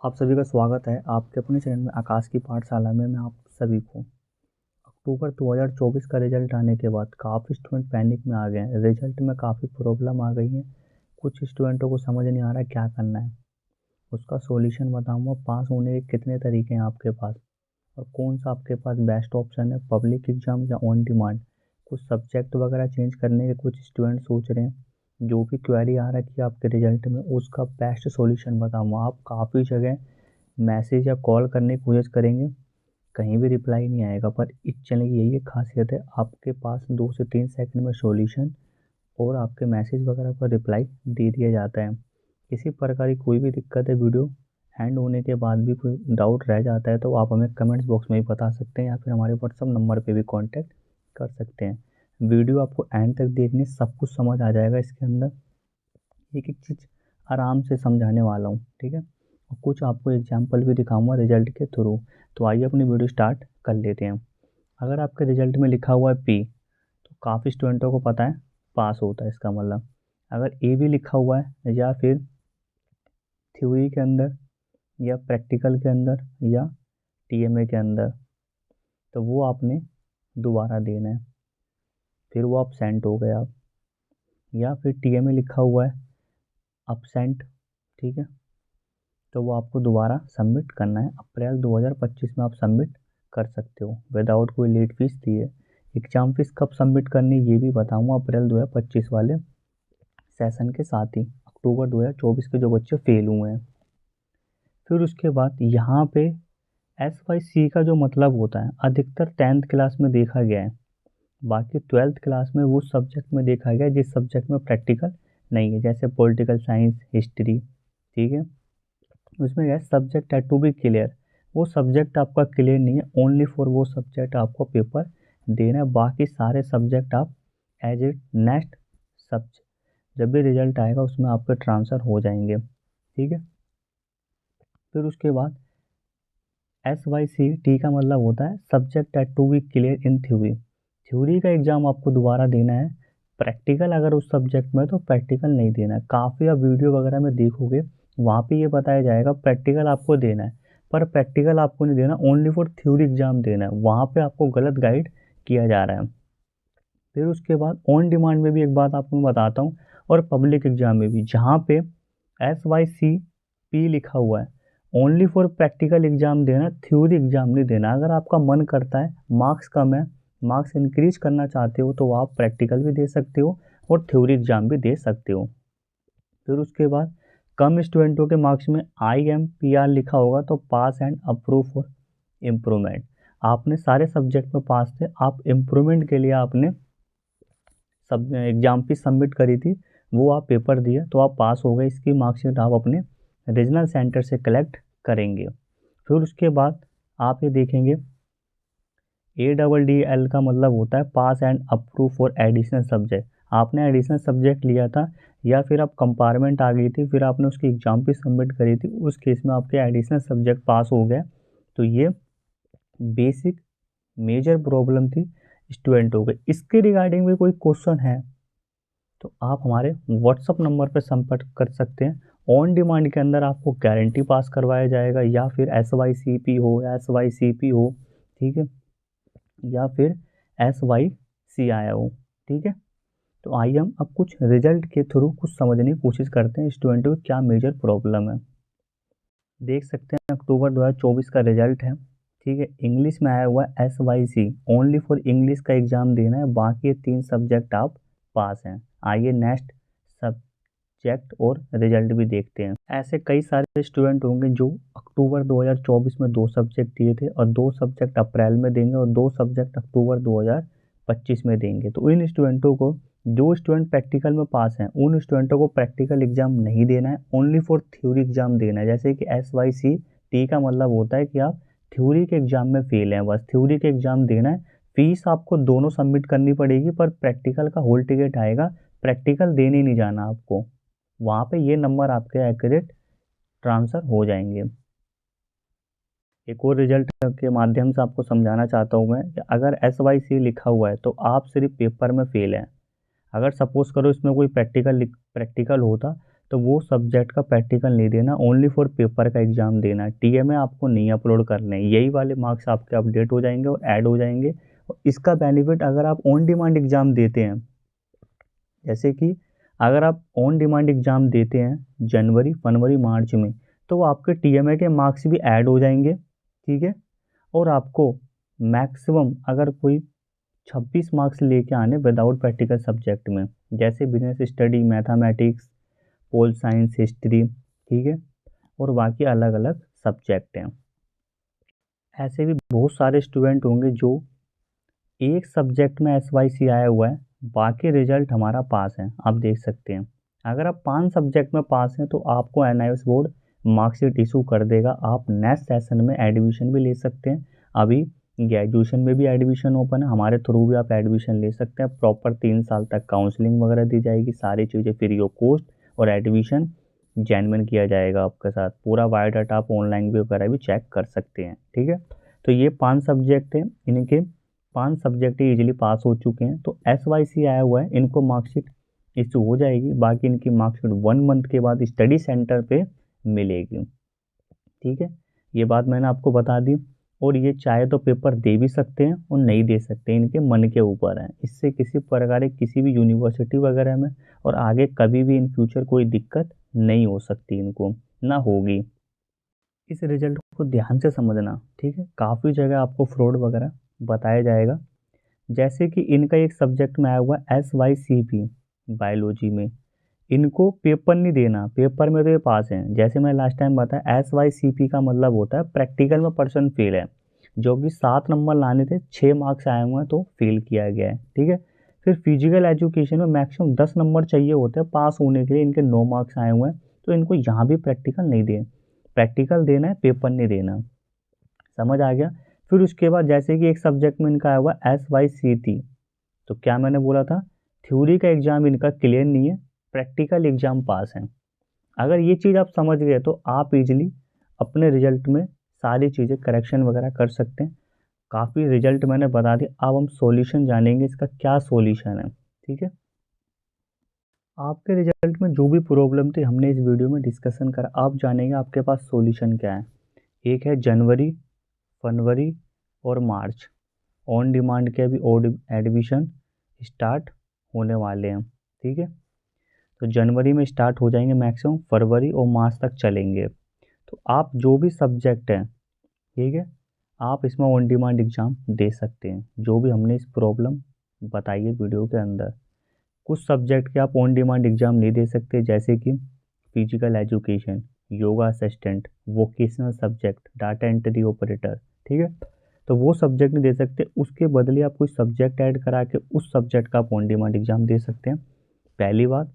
आप सभी का स्वागत है आपके अपने चैनल में आकाश की पाठशाला में। मैं आप सभी को अक्टूबर 2024 का रिजल्ट आने के बाद काफ़ी स्टूडेंट पैनिक में आ गए हैं। रिजल्ट में काफ़ी प्रॉब्लम आ गई है। कुछ स्टूडेंटों को समझ नहीं आ रहा है क्या करना है। उसका सॉल्यूशन बताऊंगा। पास होने के कितने तरीके हैं आपके पास और कौन सा आपके पास बेस्ट ऑप्शन है, पब्लिक एग्जाम या ऑन डिमांड। कुछ सब्जेक्ट वगैरह चेंज करने के कुछ स्टूडेंट सोच रहे हैं। जो भी क्वेरी आ रखी है आपके रिजल्ट में उसका बेस्ट सॉल्यूशन बताऊंगा। आप काफ़ी जगह मैसेज या कॉल करने की कोशिश करेंगे, कहीं भी रिप्लाई नहीं आएगा। पर इस चैनल की यही एक खासियत है, आपके पास 2 से 3 सेकंड में सॉल्यूशन और आपके मैसेज वगैरह पर रिप्लाई दे दिया जाता है। किसी प्रकार की कोई भी दिक्कत है, वीडियो एंड होने के बाद भी कोई डाउट रह जाता है तो आप हमें कमेंट्स बॉक्स में भी बता सकते हैं या फिर हमारे व्हाट्सअप नंबर पे भी कांटेक्ट कर सकते हैं। वीडियो आपको एंड तक देखनी, सब कुछ समझ आ जाएगा। इसके अंदर एक एक चीज़ आराम से समझाने वाला हूँ, ठीक है। और कुछ आपको एग्जाम्पल भी दिखाऊंगा रिजल्ट के थ्रू। तो आइए अपनी वीडियो स्टार्ट कर लेते हैं। अगर आपके रिजल्ट में लिखा हुआ है पी तो काफ़ी स्टूडेंटों को पता है पास होता है इसका मतलब। अगर ए भी लिखा हुआ है या फिर थ्योरी के अंदर या प्रैक्टिकल के अंदर या टीएमए के अंदर, तो वो आपने दोबारा देना है, फिर वो absent हो गए आप। या फिर टीएमए लिखा हुआ है absent, ठीक है, तो वो आपको दोबारा सबमिट करना है। अप्रैल 2025 में आप सबमिट कर सकते हो विदाउट कोई लेट फीस दिए। एग्जाम फीस कब सबमिट करनी ये भी बताऊंगा, अप्रैल 2025 वाले सेशन के साथ ही। अक्टूबर 2024 के जो बच्चे फेल हुए हैं, फिर उसके बाद यहाँ पे SYC का जो मतलब होता है अधिकतर 10th क्लास में देखा गया है। बाकी 12th क्लास में वो सब्जेक्ट में देखा गया है जिस सब्जेक्ट में प्रैक्टिकल नहीं है, जैसे पॉलिटिकल साइंस, हिस्ट्री, ठीक है। उसमें क्या सब्जेक्ट है टू बी क्लियर, वो सब्जेक्ट आपका क्लियर नहीं है। ओनली फॉर वो सब्जेक्ट आपको पेपर देना है, बाकी सारे सब्जेक्ट आप एज इट नेक्स्ट सब्जेक्ट जब भी रिजल्ट आएगा उसमें आपके ट्रांसफ़र हो जाएंगे, ठीक है। फिर उसके बाद SYC का मतलब होता है सब्जेक्ट है to be clear in theory. Theory का एग्ज़ाम आपको दोबारा देना है। प्रैक्टिकल अगर उस सब्जेक्ट में तो प्रैक्टिकल नहीं देना है। काफ़ी आप वीडियो वगैरह में देखोगे वहाँ पे ये बताया जाएगा प्रैक्टिकल आपको देना है, पर प्रैक्टिकल आपको नहीं देना, ओनली फॉर थ्योरी एग्ज़ाम देना है। वहाँ पे आपको गलत गाइड किया जा रहा है। फिर उसके बाद ऑन डिमांड में भी एक बात आपको मैं बताता हूँ, और पब्लिक एग्जाम में भी, जहाँ पे SYCP लिखा हुआ है ओनली फॉर प्रैक्टिकल एग्जाम देना, थ्योरी एग्जाम नहीं देना। अगर आपका मन करता है, मार्क्स कम है, मार्क्स इंक्रीज करना चाहते हो तो आप प्रैक्टिकल भी दे सकते हो और थ्योरी एग्जाम भी दे सकते हो। फिर उसके बाद कम स्टूडेंटों के मार्क्स में IMPR लिखा होगा तो पास एंड अप्रूव फॉर इम्प्रूवमेंट। आपने सारे सब्जेक्ट में पास थे, आप इम्प्रूवमेंट के लिए आपने सब एग्जाम फीस सबमिट करी थी, वो आप पेपर दिए तो आप पास हो गए। इसकी मार्कशीट आप अपने रीजनल सेंटर से कलेक्ट करेंगे। फिर उसके बाद आप ये देखेंगे ADDL का मतलब होता है pass and approve for additional subject. आपने एडिशनल सब्जेक्ट लिया था या फिर आप कंपार्टमेंट आ गई थी, फिर आपने उसकी एग्जाम फीस सबमिट करी थी, उस केस में आपके एडिशनल सब्जेक्ट पास हो गए। तो ये बेसिक मेजर प्रॉब्लम थी स्टूडेंटों के। इसके रिगार्डिंग भी कोई क्वेश्चन है तो आप हमारे व्हाट्सअप नंबर पर संपर्क कर सकते हैं। ऑन डिमांड के अंदर आपको गारंटी पास करवाया जाएगा, या फिर SYCP हो, SYCP हो, ठीक है, या फिर SYCI हो, ठीक है। तो आइए हम अब कुछ रिजल्ट के थ्रू कुछ समझने की कोशिश करते हैं स्टूडेंटों को क्या मेजर प्रॉब्लम है। देख सकते हैं अक्टूबर 2024 का रिजल्ट है, ठीक है। इंग्लिश में आया हुआ है SYC, ओनली फॉर इंग्लिश का एग्जाम देना है, बाकी 3 सब्जेक्ट आप पास हैं। आइए नेक्स्ट सब्जेक्ट और रिजल्ट भी देखते हैं। ऐसे कई सारे स्टूडेंट होंगे जो अक्टूबर 2024 में 2 सब्जेक्ट दिए थे और 2 सब्जेक्ट अप्रैल में देंगे और 2 सब्जेक्ट अक्टूबर 2025 में देंगे। तो इन स्टूडेंटों को, जो स्टूडेंट प्रैक्टिकल में पास हैं, उन स्टूडेंटों को प्रैक्टिकल एग्जाम नहीं देना है, ओनली फॉर थ्योरी एग्जाम देना है। जैसे कि SYCT का मतलब होता है कि आप थ्योरी के एग्जाम में फेल हैं, बस थ्योरी के एग्जाम देना है। फीस आपको दोनों सबमिट करनी पड़ेगी, पर प्रैक्टिकल का होल टिकट आएगा, प्रैक्टिकल देने नहीं जाना आपको। वहाँ पे ये नंबर आपके एक्यूरेट ट्रांसफ़र हो जाएंगे। एक और रिजल्ट के माध्यम से आपको समझाना चाहता हूँ मैं कि अगर SYC लिखा हुआ है तो आप सिर्फ पेपर में फेल हैं। अगर सपोज करो इसमें कोई प्रैक्टिकल होता तो वो सब्जेक्ट का प्रैक्टिकल नहीं देना, ओनली फॉर पेपर का एग्ज़ाम देना। टीएमए आपको नहीं अपलोड करने, यही वाले मार्क्स आपके अपडेट हो जाएंगे और ऐड हो जाएंगे। और इसका बेनिफिट अगर आप ऑन डिमांड एग्ज़ाम देते हैं, जैसे कि अगर आप ऑन डिमांड एग्ज़ाम देते हैं जनवरी, फरवरी, मार्च में, तो वो आपके टीएमए के मार्क्स भी ऐड हो जाएंगे, ठीक है। और आपको मैक्सिमम अगर कोई 26 मार्क्स लेके आने विदाउट प्रैक्टिकल सब्जेक्ट में, जैसे business study, mathematics, pol science, history, ठीक है, और बाकी अलग अलग सब्जेक्ट हैं। ऐसे भी बहुत सारे स्टूडेंट होंगे जो एक सब्जेक्ट में SYC आया हुआ है, बाकी रिजल्ट हमारा पास है, आप देख सकते हैं। अगर आप 5 सब्जेक्ट में पास हैं तो आपको NIOS बोर्ड मार्कशीट इशू कर देगा। आप नेक्स्ट सेशन में एडमिशन भी ले सकते हैं। अभी ग्रेजुएशन में भी एडमिशन ओपन है, हमारे थ्रू भी आप एडमिशन ले सकते हैं। प्रॉपर 3 साल तक काउंसलिंग वगैरह दी जाएगी, सारी चीज़ें फ्री ऑफ कॉस्ट, और एडमिशन जेन्युइन किया जाएगा आपके साथ। पूरा बायोडाटा आप ऑनलाइन भी वगैरह भी चेक कर सकते हैं, ठीक है। तो ये 5 सब्जेक्ट हैं, इनके 5 सब्जेक्ट ईजिली पास हो चुके हैं, तो SYC आया हुआ है, इनको मार्कशीट इशू हो जाएगी। बाकी इनकी मार्कशीट 1 मंथ के बाद स्टडी सेंटर पे मिलेगी, ठीक है। ये बात मैंने आपको बता दी। और ये चाहे तो पेपर दे भी सकते हैं और नहीं दे सकते, इनके मन के ऊपर है। इससे किसी प्रकार किसी भी यूनिवर्सिटी वगैरह में और आगे कभी भी इन फ्यूचर कोई दिक्कत नहीं हो सकती, इनको ना होगी। इस रिजल्ट को ध्यान से समझना, ठीक है। काफ़ी जगह आपको फ्रॉड वगैरह बताया जाएगा। जैसे कि इनका एक सब्जेक्ट में आया हुआ SYCP बायोलॉजी में, इनको पेपर नहीं देना, पेपर में तो ये पास हैं। जैसे मैं लास्ट टाइम बताया, SYCP का मतलब होता है प्रैक्टिकल में पर्सन फेल है, जो कि 7 नंबर लाने थे, 6 मार्क्स आए हुए हैं तो फेल किया गया है, ठीक है। फिर फिजिकल एजुकेशन में मैक्सिमम 10 नंबर चाहिए होते हैं पास होने के लिए, इनके 9 मार्क्स आए हुए हैं, तो इनको यहाँ भी प्रैक्टिकल नहीं दें। प्रैक्टिकल देना है, पेपर नहीं देना, समझ आ गया। फिर उसके बाद जैसे कि एक सब्जेक्ट में इनका आया हुआ SYCT, तो क्या मैंने बोला था, थ्योरी का एग्जाम इनका क्लियर नहीं है, प्रैक्टिकल एग्जाम पास है। अगर ये चीज़ आप समझ गए तो आप इजीली अपने रिजल्ट में सारी चीज़ें करेक्शन वगैरह कर सकते हैं। काफ़ी रिजल्ट मैंने बता दिया, अब हम सॉल्यूशन जानेंगे, इसका क्या सॉल्यूशन है, ठीक है। आपके रिजल्ट में जो भी प्रॉब्लम थी हमने इस वीडियो में डिस्कशन करा, आप जानेंगे आपके पास सॉल्यूशन क्या है। एक है जनवरी, फरवरी और मार्च, ऑन डिमांड के अभी एडमिशन स्टार्ट होने वाले हैं, ठीक है। तो जनवरी में स्टार्ट हो जाएंगे, मैक्सिमम फरवरी और मार्च तक चलेंगे। तो आप जो भी सब्जेक्ट हैं, ठीक है, आप इसमें ऑन डिमांड एग्ज़ाम दे सकते हैं, जो भी हमने इस प्रॉब्लम बताई है वीडियो के अंदर। कुछ सब्जेक्ट के आप ऑन डिमांड एग्ज़ाम नहीं दे सकते, जैसे कि physical education, yoga assistant, vocational subject, data entry operator, ठीक है। तो वो सब्जेक्ट नहीं दे सकते, उसके बदले आप कोई सब्जेक्ट ऐड करा के उस सब्जेक्ट का आप ऑन डिमांड एग्ज़ाम दे सकते हैं, पहली बात।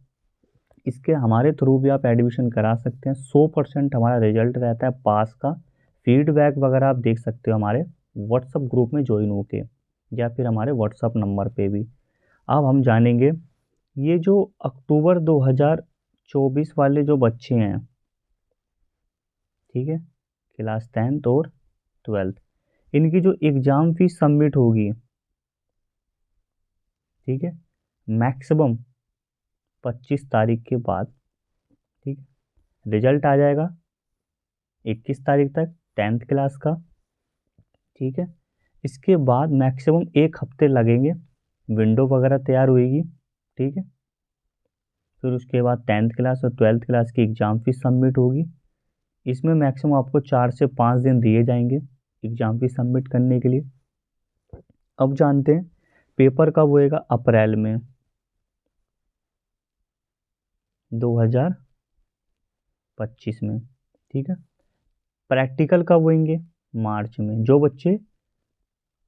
इसके हमारे थ्रू भी आप एडमिशन करा सकते हैं। 100% हमारा रिजल्ट रहता है पास का। फीडबैक वगैरह आप देख सकते हो हमारे व्हाट्सअप ग्रुप में ज्वाइन होके, या फिर हमारे व्हाट्सअप नंबर पे भी। अब हम जानेंगे ये जो अक्टूबर 2024 वाले जो बच्चे हैं, ठीक है, क्लास 10th और 12th, इनकी जो एग्ज़ाम फीस सबमिट होगी, ठीक है, मैक्सिमम 25 तारीख के बाद, ठीक है। रिजल्ट आ जाएगा 21 तारीख तक 10th क्लास का, ठीक है। इसके बाद मैक्सिमम 1 हफ्ते लगेंगे, विंडो वगैरह तैयार होएगी, ठीक है। फिर उसके बाद 10th क्लास और 12th क्लास की एग्ज़ाम फीस सबमिट होगी। इसमें मैक्सिमम आपको 4 से 5 दिन दिए जाएंगे एग्ज़ाम फीस सबमिट करने के लिए। अब जानते हैं पेपर कब होएगा, अप्रैल में 2025 में, ठीक है। प्रैक्टिकल कब होंगे, मार्च में। जो बच्चे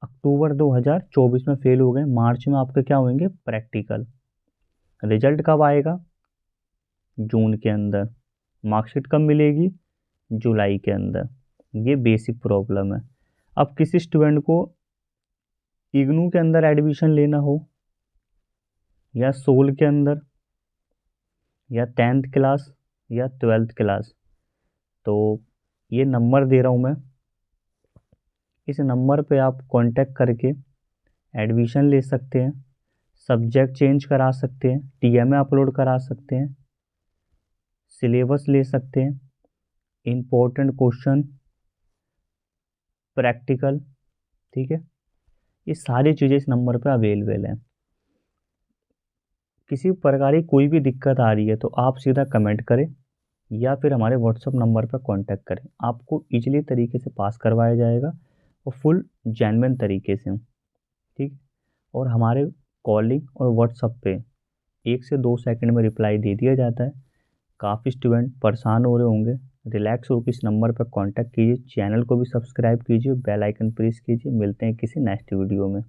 अक्टूबर 2024 में फेल हो गए, मार्च में आपके क्या होंगे, प्रैक्टिकल। रिजल्ट कब आएगा, जून के अंदर। मार्कशीट कब मिलेगी, जुलाई के अंदर। ये बेसिक प्रॉब्लम है। अब किसी स्टूडेंट को इग्नू के अंदर एडमिशन लेना हो, या सोल के अंदर, या 10th क्लास, या 12th क्लास, तो ये नंबर दे रहा हूँ मैं, इस नंबर पे आप कांटेक्ट करके एडमिशन ले सकते हैं, सब्जेक्ट चेंज करा सकते हैं, टीएमए अपलोड करा सकते हैं, सिलेबस ले सकते हैं, इम्पोर्टेंट क्वेश्चन, प्रैक्टिकल, ठीक है। ये सारी चीज़ें इस नंबर पे अवेलेबल हैं। किसी प्रकार की कोई भी दिक्कत आ रही है तो आप सीधा कमेंट करें या फिर हमारे व्हाट्सअप नंबर पर कांटेक्ट करें, आपको इजीली तरीके से पास करवाया जाएगा और फुल जेन्युइन तरीके से, ठीक। और हमारे कॉलिंग और व्हाट्सअप पे 1 से 2 सेकंड में रिप्लाई दे दिया जाता है। काफ़ी स्टूडेंट परेशान हो रहे होंगे, रिलैक्स होकर इस नंबर पर कांटेक्ट कीजिए, चैनल को भी सब्सक्राइब कीजिए, बेल आइकन प्रेस कीजिए। मिलते हैं किसी नेक्स्ट वीडियो में।